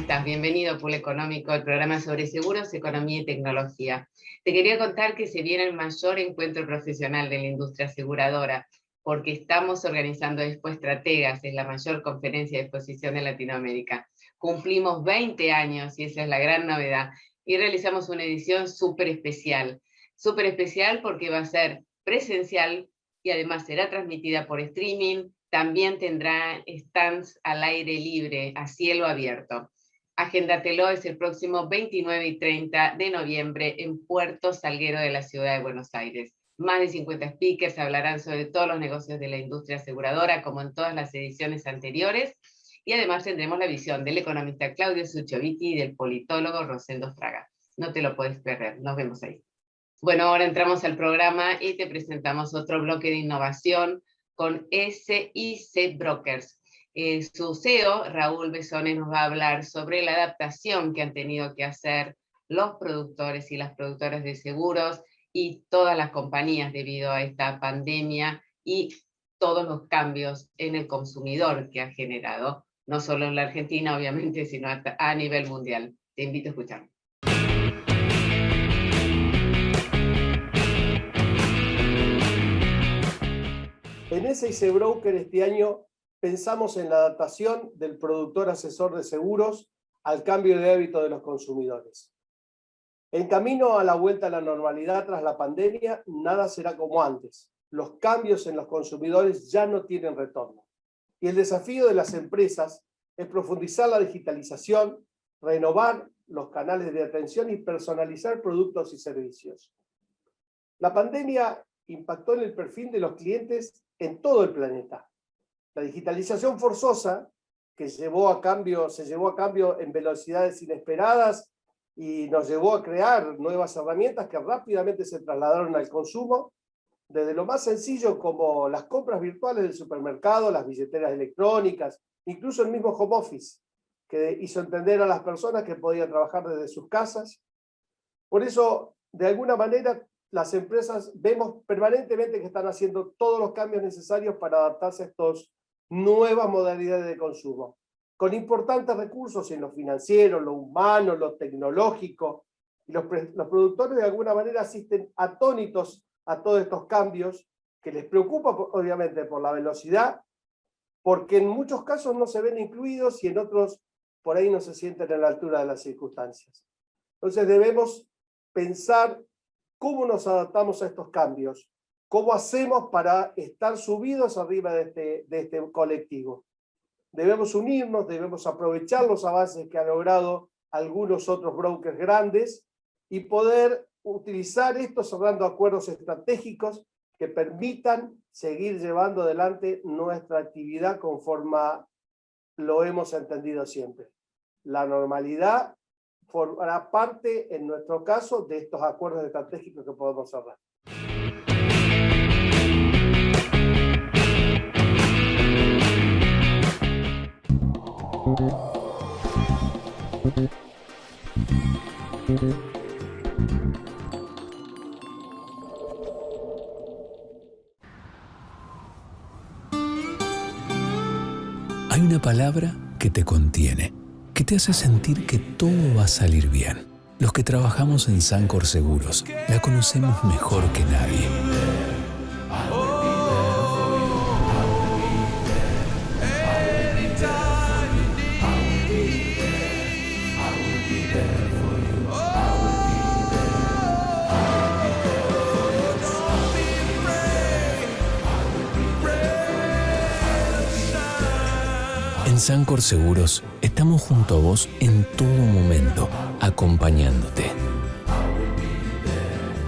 estás? Bienvenido a Pool Económico, el programa sobre seguros, economía y tecnología. Te quería contar que se viene el mayor encuentro profesional de la industria aseguradora, porque estamos organizando Expo Estrategas, es la mayor conferencia de exposición en Latinoamérica. Cumplimos 20 años, y esa es la gran novedad, y realizamos una edición súper especial porque va a ser presencial y además será transmitida por streaming. También tendrá stands al aire libre, a cielo abierto. Agéndatelo, es el próximo 29 y 30 de noviembre en Puerto Salguero de la ciudad de Buenos Aires. Más de 50 speakers hablarán sobre todos los negocios de la industria aseguradora, como en todas las ediciones anteriores. Y además tendremos la visión del economista Claudio Suchovicki y del politólogo Rosendo Fraga. No te lo puedes perder. Nos vemos ahí. Bueno, ahora entramos al programa y te presentamos otro bloque de innovación con SIC Brokers. Su CEO, Raúl Besones, nos va a hablar sobre la adaptación que han tenido que hacer los productores y las productoras de seguros y todas las compañías debido a esta pandemia y todos los cambios en el consumidor que ha generado, no solo en la Argentina, obviamente, sino a nivel mundial. Te invito a escuchar. En SIC Broker este año pensamos en la adaptación del productor asesor de seguros al cambio de hábito de los consumidores. En camino a la vuelta a la normalidad tras la pandemia, nada será como antes. Los cambios en los consumidores ya no tienen retorno. Y el desafío de las empresas es profundizar la digitalización, renovar los canales de atención y personalizar productos y servicios. La pandemia impactó en el perfil de los clientes en todo el planeta. La digitalización forzosa, que se llevó a cambio en velocidades inesperadas y nos llevó a crear nuevas herramientas que rápidamente se trasladaron al consumo, desde lo más sencillo como las compras virtuales del supermercado, las billeteras electrónicas, incluso el mismo home office, que hizo entender a las personas que podían trabajar desde sus casas. Por eso, de alguna manera, las empresas vemos permanentemente que están haciendo todos los cambios necesarios para adaptarse a estas nuevas modalidades de consumo, con importantes recursos en lo financiero, lo humano, lo tecnológico. Y los productores de alguna manera asisten atónitos a todos estos cambios, que les preocupa obviamente por la velocidad, porque en muchos casos no se ven incluidos y en otros por ahí no se sienten a la altura de las circunstancias. Entonces debemos pensar cómo nos adaptamos a estos cambios, cómo hacemos para estar subidos arriba de este colectivo. Debemos unirnos, debemos aprovechar los avances que han logrado algunos otros brokers grandes y poder utilizar esto cerrando acuerdos estratégicos que permitan seguir llevando adelante nuestra actividad conforme lo hemos entendido siempre. La normalidad formará parte, en nuestro caso, de estos acuerdos estratégicos que podemos cerrar. Hay una palabra que te contiene, que te hace sentir que todo va a salir bien. Los que trabajamos en Sancor Seguros la conocemos mejor que nadie. En Sancor Seguros estamos junto a vos en todo momento, acompañándote.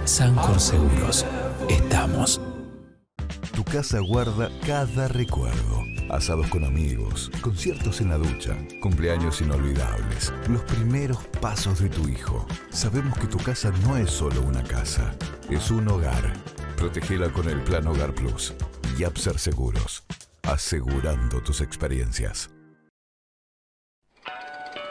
Sancor Seguros, estamos. Tu casa guarda cada recuerdo. Asados con amigos, conciertos en la ducha, cumpleaños inolvidables, los primeros pasos de tu hijo. Sabemos que tu casa no es solo una casa, es un hogar. Protegela con el Plan Hogar Plus. Yapser Seguros, asegurando tus experiencias.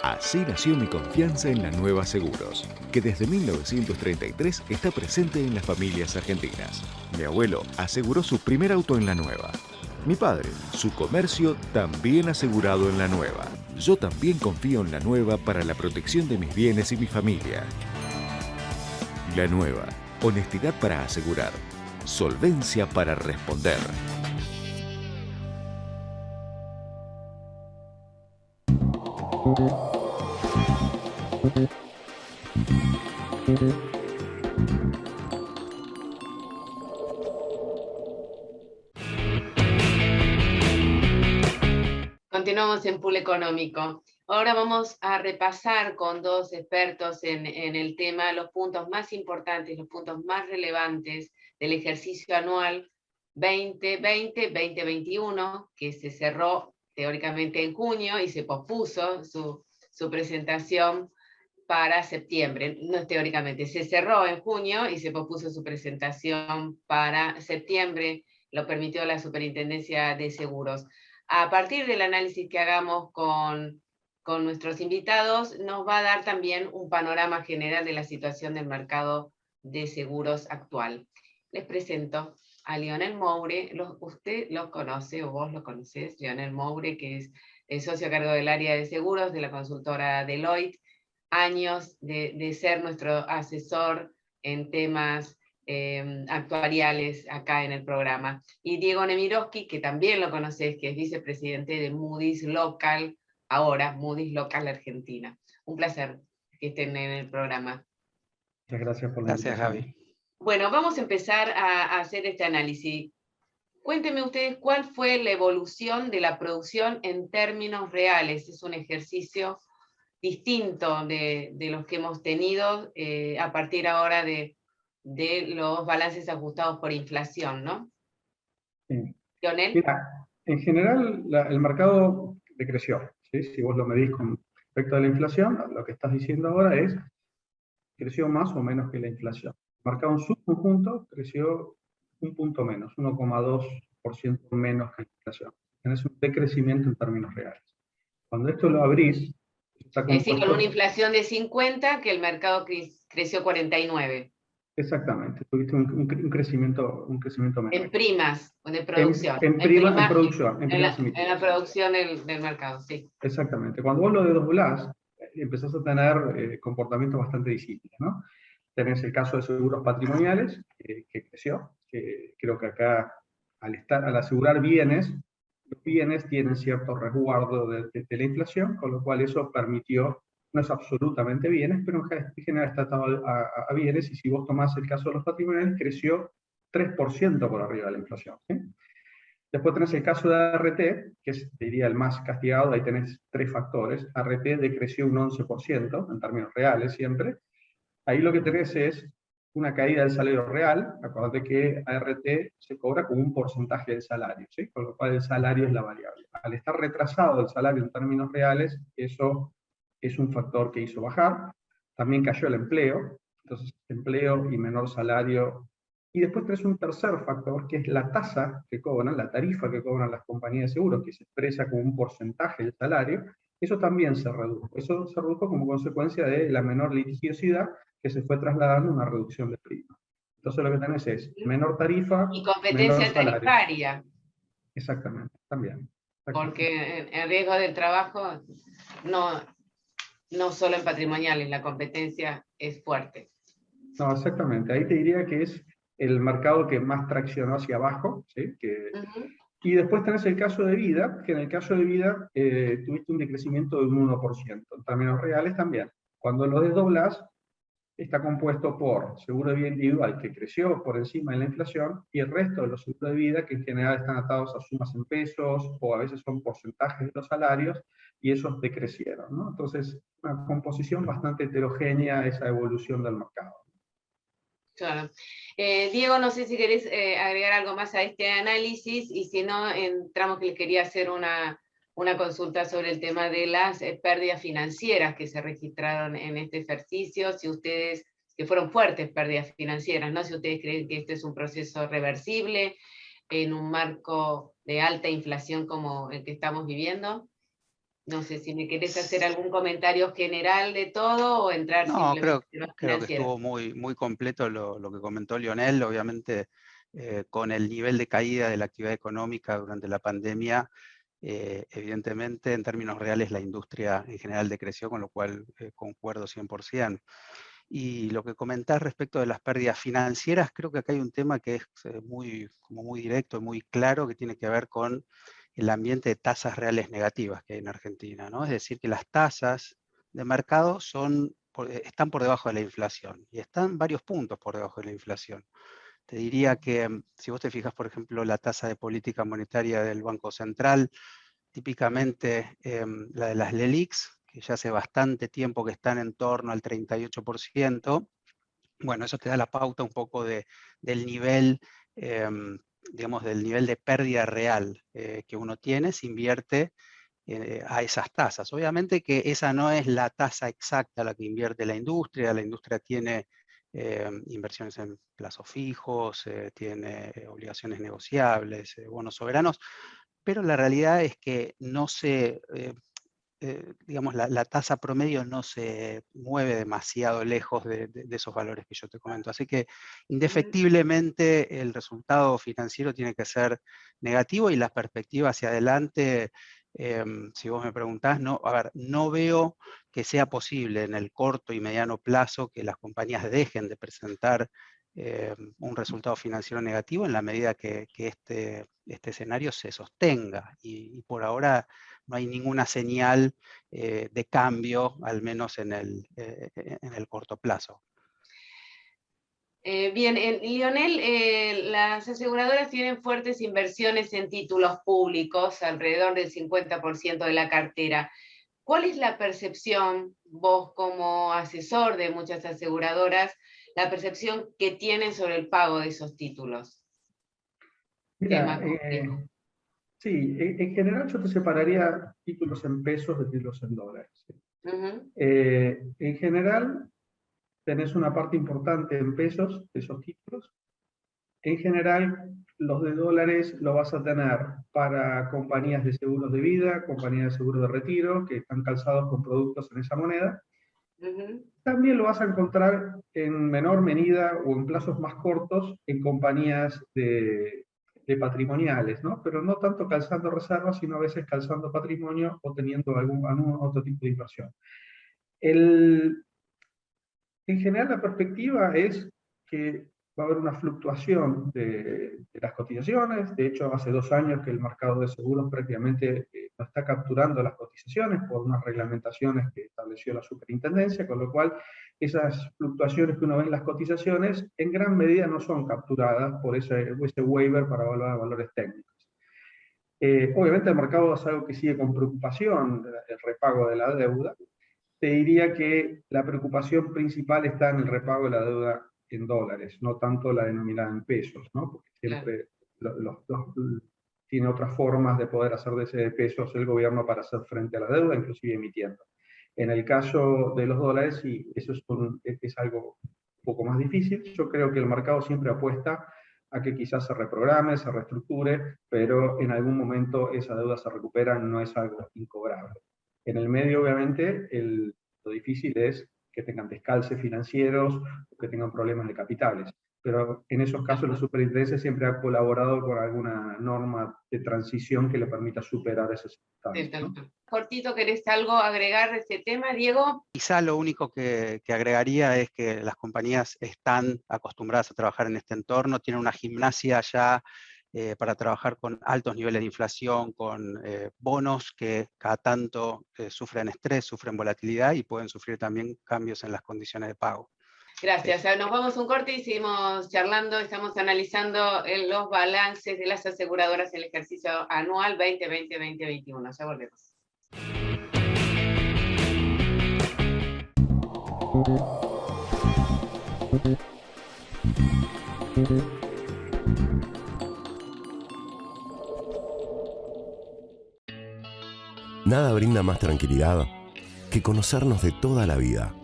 Así nació mi confianza en la Nueva Seguros, que desde 1933 está presente en las familias argentinas. Mi abuelo aseguró su primer auto en la Nueva. Mi padre, su comercio también asegurado en la Nueva. Yo también confío en La Nueva para la protección de mis bienes y mi familia. La Nueva, honestidad para asegurar, solvencia para responder. Continuamos en Pool Económico. Ahora vamos a repasar con dos expertos en el tema los puntos más importantes, los puntos más relevantes del ejercicio anual 2020-2021, que se cerró teóricamente en junio y se pospuso su presentación para septiembre. No es teóricamente, se cerró en junio y se pospuso su presentación para septiembre, lo permitió la Superintendencia de Seguros. A partir del análisis que hagamos con nuestros invitados, nos va a dar también un panorama general de la situación del mercado de seguros actual. Les presento a Lionel Moure. Usted lo conoce, o vos lo conocés, Lionel Moure, que es el socio a cargo del área de seguros de la consultora Deloitte, años de ser nuestro asesor en temas actuariales acá en el programa. Y Diego Nemirovsky, que también lo conoces, que es vicepresidente de Moody's Local, ahora Moody's Local Argentina. Un placer que estén en el programa. Muchas gracias por la invitación. Javi. Bueno, vamos a empezar a hacer este análisis. Cuéntenme ustedes cuál fue la evolución de la producción en términos reales. Es un ejercicio distinto de los que hemos tenido a partir ahora de los balances ajustados por inflación, ¿no? Sí. Lionel. Mira, en general el mercado decreció, ¿sí? Si vos lo medís con respecto a la inflación, lo que estás diciendo ahora es creció más o menos que la inflación. El mercado en su conjunto creció un punto menos, 1,2% menos que la inflación. Tenés un decrecimiento en términos reales. Cuando esto lo abrís, está compuesto... Es decir, con una inflación de 50, que el mercado creció 49. Exactamente, tuviste un crecimiento menor. En primas de producción. En producción. En la producción del mercado, sí. Exactamente. Cuando vos lo desdoblás, empezás a tener comportamientos bastante disímiles, ¿no? Tenés el caso de seguros patrimoniales, que creció, que creo que acá, al asegurar bienes, los bienes tienen cierto resguardo de la inflación, con lo cual eso permitió, no es absolutamente bienes, pero en general está atado a bienes, y si vos tomás el caso de los patrimoniales, creció 3% por arriba de la inflación, ¿sí? Después tenés el caso de ART, que es, diría, el más castigado. Ahí tenés tres factores. ART decreció un 11%, en términos reales siempre. Ahí lo que tenés es una caída del salario real. Acordate que ART se cobra como un porcentaje del salario, ¿sí? Con lo cual el salario es la variable. Al estar retrasado el salario en términos reales, eso es un factor que hizo bajar. También cayó el empleo. Entonces, empleo y menor salario. Y después tenés un tercer factor, que es la tasa que cobran, la tarifa que cobran las compañías de seguros, que se expresa como un porcentaje del salario. Eso también se redujo. Eso se redujo como consecuencia de la menor litigiosidad, que se fue trasladando a una reducción de prima. Entonces lo que tenés es menor tarifa y competencia tarifaria. Exactamente, también. Porque el riesgo del trabajo, no solo en patrimoniales, la competencia es fuerte. No, exactamente. Ahí te diría que es el mercado que más traccionó hacia abajo, ¿sí? Y después tenés el caso de vida, que en el caso de vida tuviste un decrecimiento de un 1%, en términos reales también. Cuando lo desdoblás, está compuesto por seguro de vida individual, que creció por encima de la inflación, y el resto de los seguros de vida, que en general están atados a sumas en pesos, o a veces son porcentajes de los salarios, y esos decrecieron, ¿no? Entonces, una composición bastante heterogénea esa evolución del mercado. Claro. Diego, no sé si querés agregar algo más a este análisis, y si no, entramos, que les quería hacer una consulta sobre el tema de las pérdidas financieras que se registraron en este ejercicio, si ustedes, que fueron fuertes pérdidas financieras, ¿no? Si ustedes creen que este es un proceso reversible en un marco de alta inflación como el que estamos viviendo. No sé si me querés hacer algún comentario general de todo o entrar simplemente en creo que estuvo muy completo lo que comentó Lionel. Obviamente, con el nivel de caída de la actividad económica durante la pandemia, evidentemente en términos reales la industria en general decreció, con lo cual concuerdo 100%. Y lo que comentás respecto de las pérdidas financieras, creo que acá hay un tema que es muy directo y muy claro, que tiene que ver con el ambiente de tasas reales negativas que hay en Argentina, ¿no? Es decir, que las tasas de mercado están por debajo de la inflación, y están varios puntos por debajo de la inflación. Te diría que si vos te fijas, por ejemplo, la tasa de política monetaria del Banco Central, típicamente la de las LELIQs, que ya hace bastante tiempo que están en torno al 38%, bueno, eso te da la pauta un poco del nivel, digamos, del nivel de pérdida real que uno tiene si invierte a esas tasas. Obviamente que esa no es la tasa exacta a la que invierte la industria tiene inversiones en plazos fijos, tiene obligaciones negociables, bonos soberanos, pero la realidad es que no se, digamos, la tasa promedio no se mueve demasiado lejos de esos valores que yo te comento. Así que indefectiblemente el resultado financiero tiene que ser negativo, y la perspectiva hacia adelante, si vos me preguntás, no veo que sea posible en el corto y mediano plazo que las compañías dejen de presentar un resultado financiero negativo en la medida que este escenario se sostenga. Y por ahora no hay ninguna señal de cambio, al menos en el corto plazo. Bien, Lionel, las aseguradoras tienen fuertes inversiones en títulos públicos, alrededor del 50% de la cartera. ¿Cuál es la percepción, vos como asesor de muchas aseguradoras, la percepción que tienen sobre el pago de esos títulos? Mira, sí, en general yo te separaría títulos en pesos de títulos en dólares. En general, tenés una parte importante en pesos de esos títulos. En general, los de dólares lo vas a tener para compañías de seguros de vida, compañías de seguros de retiro, que están calzados con productos en esa moneda. También lo vas a encontrar en menor medida o en plazos más cortos en compañías de patrimoniales, ¿no? Pero no tanto calzando reservas, sino a veces calzando patrimonio o teniendo algún otro tipo de inversión. En general, la perspectiva es que va a haber una fluctuación de las cotizaciones. De hecho, hace 2 años que el mercado de seguros prácticamente no está capturando las cotizaciones por unas reglamentaciones que estableció la superintendencia, con lo cual esas fluctuaciones que uno ve en las cotizaciones en gran medida no son capturadas por ese waiver para evaluar valores técnicos. Obviamente el mercado es algo que sigue con preocupación, el repago de la deuda. Te diría que la preocupación principal está en el repago de la deuda en dólares, no tanto la denominada en pesos, ¿no? Porque siempre tiene otras formas de poder hacer de ese pesos el gobierno para hacer frente a la deuda, inclusive emitiendo. En el caso de los dólares, sí, eso es algo un poco más difícil. Yo creo que el mercado siempre apuesta a que quizás se reprograme, se reestructure, pero en algún momento esa deuda se recupera, no es algo incobrable. En el medio, obviamente, lo difícil es que tengan descalces financieros o que tengan problemas de capitales. Pero en esos casos la superintendencia siempre ha colaborado con alguna norma de transición que le permita superar ese estado, ¿no? Cortito, ¿querés algo agregar de este tema, Diego? Quizá lo único que agregaría es que las compañías están acostumbradas a trabajar en este entorno, tienen una gimnasia ya para trabajar con altos niveles de inflación, con bonos que cada tanto sufren estrés, sufren volatilidad y pueden sufrir también cambios en las condiciones de pago. Gracias. Nos vamos a un corte y seguimos charlando. Estamos analizando los balances de las aseguradoras en el ejercicio anual 2020-2021. Ya volvemos. Nada brinda más tranquilidad que conocernos de toda la vida.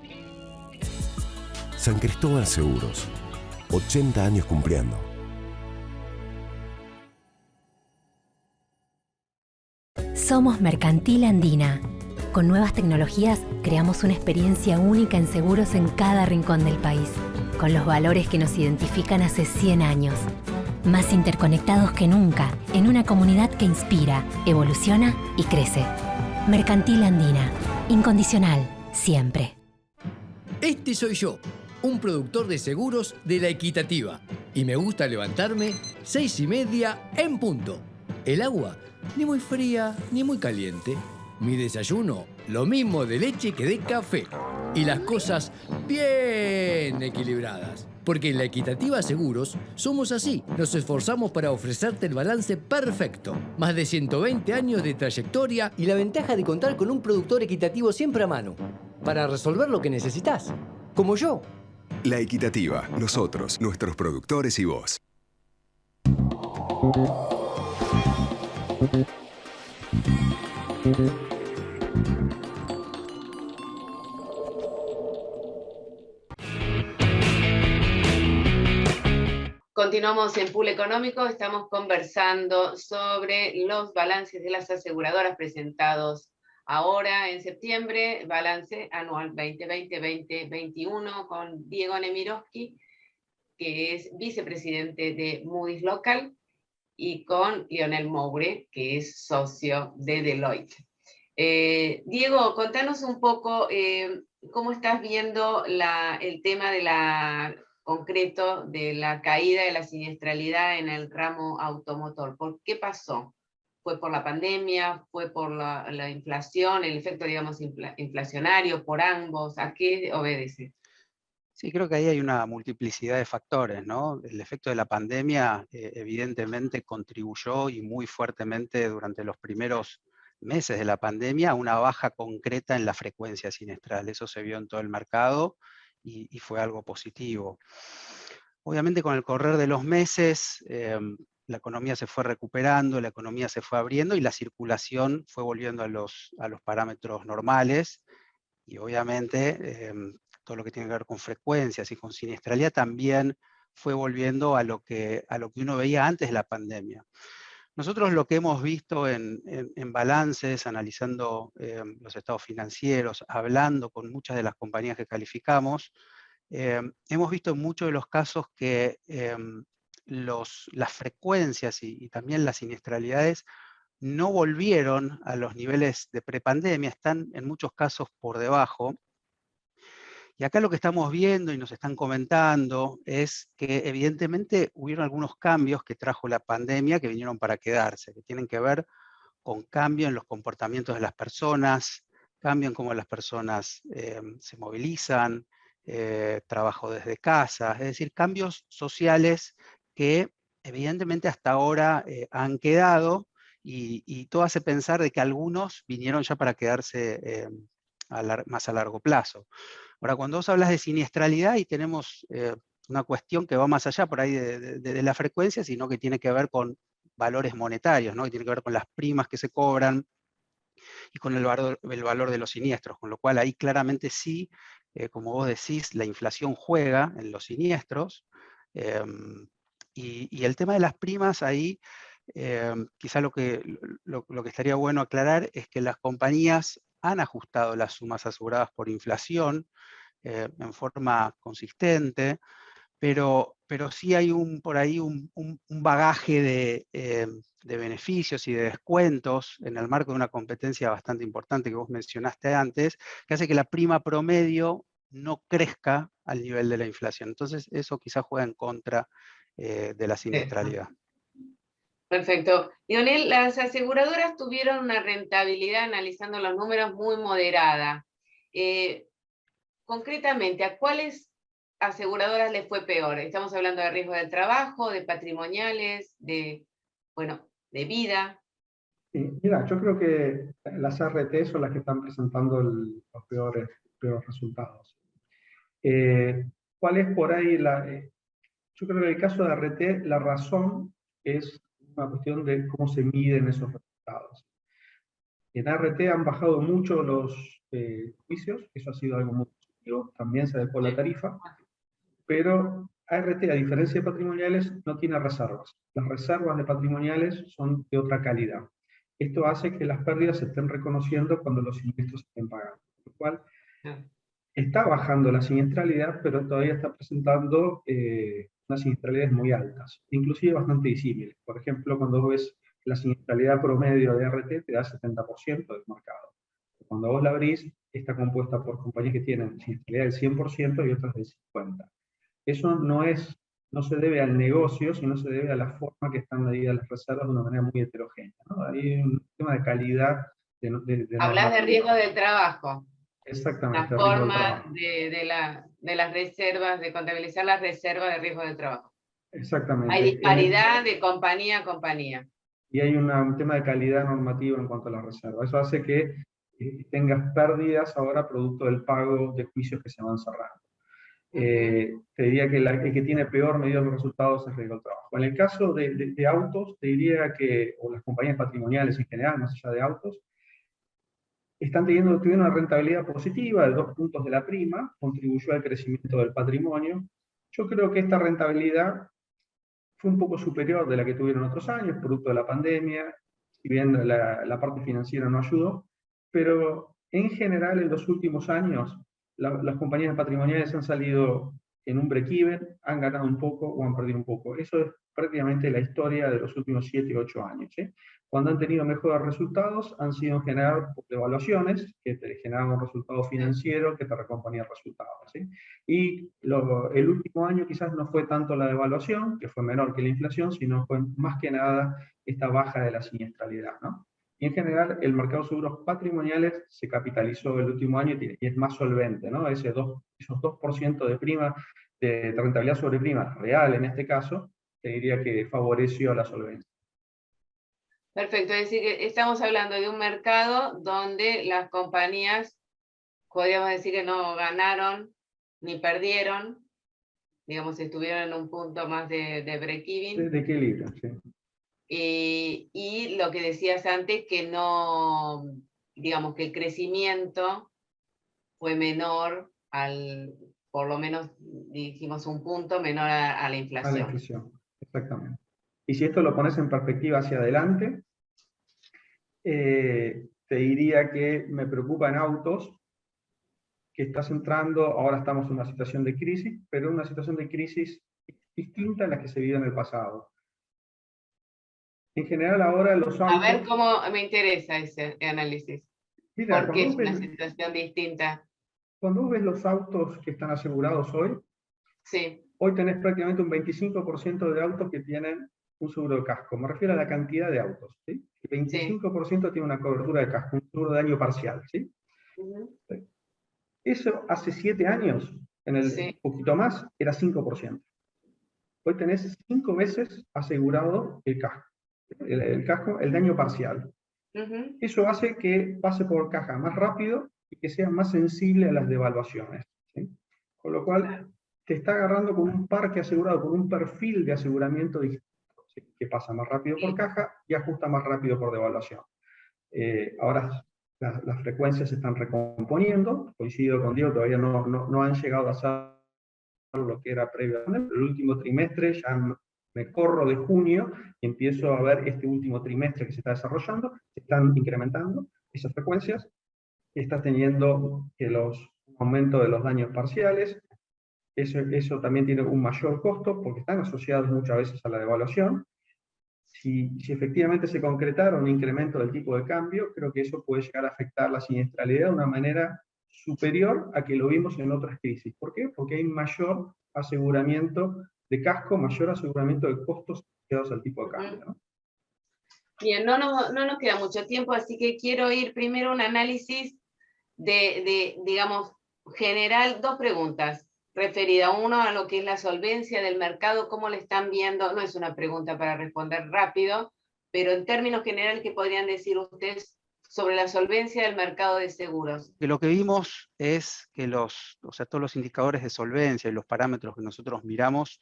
San Cristóbal Seguros, 80 años cumpliendo. Somos Mercantil Andina. Con nuevas tecnologías creamos una experiencia única en seguros en cada rincón del país, con los valores que nos identifican hace 100 años. más interconectados que nunca, en una comunidad que inspira, evoluciona y crece. Mercantil Andina. Incondicional, siempre. Este soy yo, un productor de seguros de La Equitativa. Y me gusta levantarme 6:30 en punto. El agua, ni muy fría ni muy caliente. Mi desayuno, lo mismo de leche que de café. Y las cosas bien equilibradas. Porque en La Equitativa Seguros somos así. Nos esforzamos para ofrecerte el balance perfecto. Más de 120 años de trayectoria y la ventaja de contar con un productor equitativo siempre a mano. Para resolver lo que necesitas. Como yo. La Equitativa. Nosotros, nuestros productores y vos. Continuamos en Pool Económico, estamos conversando sobre los balances de las aseguradoras presentados ahora en septiembre, balance anual 2020-2021 con Diego Nemirovsky, que es vicepresidente de Moody's Local, y con Lionel Moure, que es socio de Deloitte. Diego, contanos un poco cómo estás viendo el tema de concreto de la caída de la siniestralidad en el ramo automotor. ¿Por qué pasó? ¿Fue por la pandemia? ¿Fue por la inflación, el efecto, digamos, inflacionario, por ambos? ¿A qué obedece? Sí, creo que ahí hay una multiplicidad de factores, ¿no? El efecto de la pandemia evidentemente contribuyó y muy fuertemente durante los primeros meses de la pandemia a una baja concreta en la frecuencia siniestral. Eso se vio en todo el mercado y fue algo positivo. Obviamente con el correr de los meses la economía se fue recuperando, la economía se fue abriendo y la circulación fue volviendo a los parámetros normales y obviamente todo lo que tiene que ver con frecuencias y con siniestralidad también fue volviendo a lo que uno veía antes de la pandemia. Nosotros lo que hemos visto en balances, analizando los estados financieros, hablando con muchas de las compañías que calificamos, hemos visto en muchos de los casos que las frecuencias y también las siniestralidades no volvieron a los niveles de prepandemia, están en muchos casos por debajo. Y acá lo que estamos viendo y nos están comentando es que evidentemente hubieron algunos cambios que trajo la pandemia que vinieron para quedarse, que tienen que ver con cambio en los comportamientos de las personas, cambio en cómo las personas se movilizan, trabajo desde casa, es decir, cambios sociales que evidentemente hasta ahora han quedado y todo hace pensar de que algunos vinieron ya para quedarse más a largo plazo. Ahora, cuando vos hablas de siniestralidad, y tenemos una cuestión que va más allá por ahí de la frecuencia, sino que tiene que ver con valores monetarios, ¿no? Que tiene que ver con las primas que se cobran y con el valor de los siniestros, con lo cual ahí claramente sí, como vos decís, la inflación juega en los siniestros, y el tema de las primas ahí, quizá lo que estaría bueno aclarar es que las compañías han ajustado las sumas aseguradas por inflación en forma consistente, pero sí hay por ahí un bagaje de beneficios y de descuentos en el marco de una competencia bastante importante que vos mencionaste antes, que hace que la prima promedio no crezca al nivel de la inflación. Entonces eso quizás juega en contra de la siniestralidad. Perfecto. Lionel, las aseguradoras tuvieron una rentabilidad, analizando los números, muy moderada. Concretamente, ¿a cuáles aseguradoras les fue peor? Estamos hablando de riesgo del trabajo, de patrimoniales, de vida. Mira, yo creo que las RT son las que están presentando los peores resultados. ¿Cuál es por ahí yo creo que en el caso de RT la razón es una cuestión de cómo se miden esos resultados. En RT han bajado mucho los juicios, eso ha sido algo muy positivo, también se adecuó la tarifa, pero ART, a diferencia de patrimoniales, no tiene reservas. Las reservas de patrimoniales son de otra calidad. Esto hace que las pérdidas se estén reconociendo cuando los siniestros se estén pagando. Por lo cual, está bajando la siniestralidad, pero todavía está presentando unas siniestralidades muy altas, inclusive bastante visibles. Por ejemplo, cuando ves la siniestralidad promedio de RT, te da 70% del mercado. Cuando vos la abrís, está compuesta por compañías que tienen siniestralidad del 100% y otras del 50%. Eso no se debe al negocio, sino se debe a la forma que están medidas las reservas de una manera muy heterogénea, ¿no? Hay un tema de calidad. Hablas de riesgo del trabajo. Exactamente. La forma de las reservas, de contabilizar las reservas de riesgo del trabajo. Exactamente. Hay disparidad de compañía a compañía. Y hay un tema de calidad normativa en cuanto a la reserva. Eso hace que tengas pérdidas ahora producto del pago de juicios que se van cerrando. Te diría que el que tiene peor medida de los resultados es riesgo del trabajo. En el caso de autos, te diría que, o las compañías patrimoniales en general, más allá de autos, tuvieron una rentabilidad positiva de 2 puntos de la prima, contribuyó al crecimiento del patrimonio. Yo creo que esta rentabilidad fue un poco superior de la que tuvieron otros años, producto de la pandemia, si bien la parte financiera no ayudó, pero en general en los últimos años las compañías patrimoniales han salido en un break-even, han ganado un poco o han perdido un poco. Eso es prácticamente la historia de los últimos 7 u 8 años. Cuando han tenido mejores resultados, han sido en general devaluaciones, que te generan un resultado financiero que te recomponía resultados. Y el último año quizás no fue tanto la devaluación, que fue menor que la inflación, sino fue más que nada esta baja de la siniestralidad, ¿no? Y en general, el mercado de seguros patrimoniales se capitalizó el último año y es más solvente, ¿no? Esos 2% de prima, de rentabilidad sobre prima real en este caso, te diría que favoreció la solvencia. Perfecto, es decir, que estamos hablando de un mercado donde las compañías, podríamos decir que no ganaron ni perdieron, digamos, estuvieron en un punto más de break-even. De equilibrio, sí. Y lo que decías antes, que no, digamos que el crecimiento fue menor por lo menos dijimos un punto menor a la inflación. A la inflación, exactamente. Y si esto lo pones en perspectiva hacia adelante, te diría que me preocupa en autos, que estás entrando, ahora estamos en una situación de crisis, pero una situación de crisis distinta a la que se vivió en el pasado. En general ahora los autos... A ver cómo me interesa ese análisis. Mira, ¿por qué es una situación distinta? Cuando ves los autos que están asegurados hoy, sí. Hoy tenés prácticamente un 25% de autos que tienen un seguro de casco. Me refiero a la cantidad de autos, ¿sí? El 25% tiene una cobertura de casco, un seguro de daño parcial, ¿sí? Sí. Eso hace 7 años, en el poquito más, era 5%. Hoy tenés 5 veces asegurado el casco. El casco, el daño parcial. Eso hace que pase por caja más rápido y que sea más sensible a las devaluaciones, ¿sí? Con lo cual te está agarrando con un parque asegurado, con un perfil de aseguramiento distinto, ¿sí? Que pasa más rápido por caja y ajusta más rápido por devaluación. Ahora las frecuencias se están recomponiendo, coincido con Diego, todavía no han llegado a ser lo que era previo a el último trimestre, ya me corro de junio y empiezo a ver este último trimestre que se está desarrollando, se están incrementando esas frecuencias, está teniendo que los aumentos de los daños parciales, eso también tiene un mayor costo porque están asociados muchas veces a la devaluación. Si efectivamente se concretara un incremento del tipo de cambio, creo que eso puede llegar a afectar la siniestralidad de una manera superior a que lo vimos en otras crisis. ¿Por qué? Porque hay mayor aseguramiento de casco, mayor aseguramiento de costos asociados al tipo de cambio, ¿no? Bien, no nos queda mucho tiempo, así que quiero ir primero a un análisis digamos, general, 2 preguntas. Referida uno a lo que es la solvencia del mercado, cómo le están viendo, no es una pregunta para responder rápido, pero en términos generales, ¿qué podrían decir ustedes sobre la solvencia del mercado de seguros? Que lo que vimos es que todos los indicadores de solvencia y los parámetros que nosotros miramos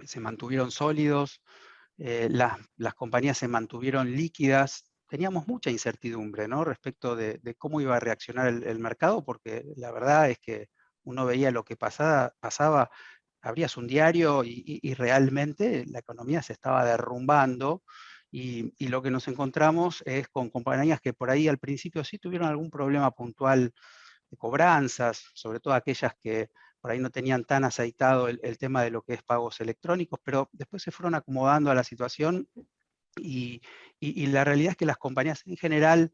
se mantuvieron sólidos, las compañías se mantuvieron líquidas. Teníamos mucha incertidumbre, ¿no? Respecto de cómo iba a reaccionar el mercado, porque la verdad es que uno veía lo que pasaba, abrías un diario y realmente la economía se estaba derrumbando, y lo que nos encontramos es con compañías que por ahí al principio sí tuvieron algún problema puntual de cobranzas, sobre todo aquellas que por ahí no tenían tan aceitado el tema de lo que es pagos electrónicos, pero después se fueron acomodando a la situación y la realidad es que las compañías en general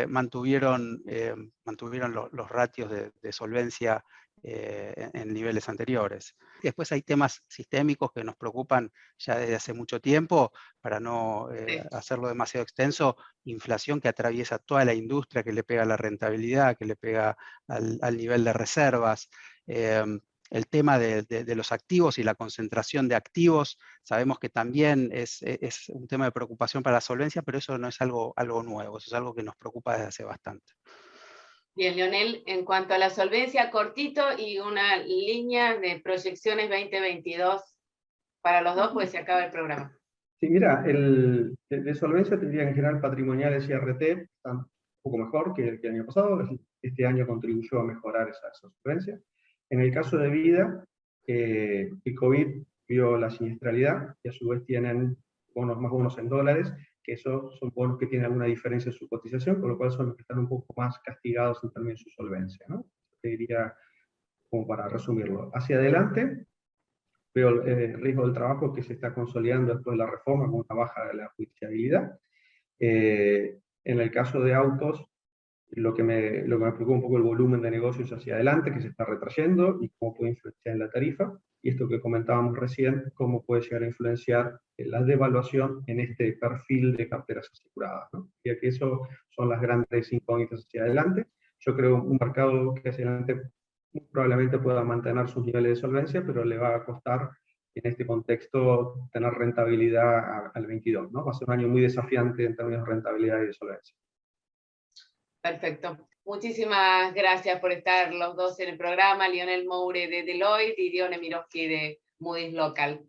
mantuvieron los ratios de solvencia en niveles anteriores. Después hay temas sistémicos que nos preocupan ya desde hace mucho tiempo, para no hacerlo demasiado extenso, inflación que atraviesa toda la industria, que le pega a la rentabilidad, que le pega al nivel de reservas. El tema de los activos y la concentración de activos, sabemos que también es un tema de preocupación para la solvencia, pero eso no es algo nuevo, eso es algo que nos preocupa desde hace bastante. Bien, Leonel, en cuanto a la solvencia, cortito y una línea de proyecciones 2022 para los dos, pues se acaba el programa. Sí, mira, de solvencia te diría en general patrimoniales y RT están un poco mejor que el año pasado. Este año contribuyó a mejorar esa solvencia. En el caso de vida, el COVID vio la siniestralidad y a su vez tienen más bonos en dólares, que esos son bonos que tienen alguna diferencia en su cotización, con lo cual son los que están un poco más castigados en términos de su solvencia, ¿no? Te diría, como para resumirlo. Hacia adelante, veo el riesgo del trabajo que se está consolidando después de la reforma con una baja de la judiciabilidad. En el caso de autos, lo que me preocupa un poco el volumen de negocios hacia adelante, que se está retrayendo, y cómo puede influenciar en la tarifa, y esto que comentábamos recién, cómo puede llegar a influenciar la devaluación en este perfil de carteras aseguradas, ¿no? Ya que eso son las grandes incógnitas hacia adelante. Yo creo un mercado que hacia adelante probablemente pueda mantener sus niveles de solvencia, pero le va a costar en este contexto tener rentabilidad al 22, ¿no? Va a ser un año muy desafiante en términos de rentabilidad y de solvencia. Perfecto. Muchísimas gracias por estar los dos en el programa, Lionel Moure de Deloitte y Dione Mirovsky de Moody's Local.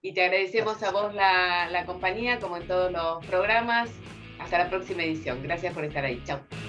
Y te agradecemos a vos la compañía, como en todos los programas. Hasta la próxima edición. Gracias por estar ahí. Chao.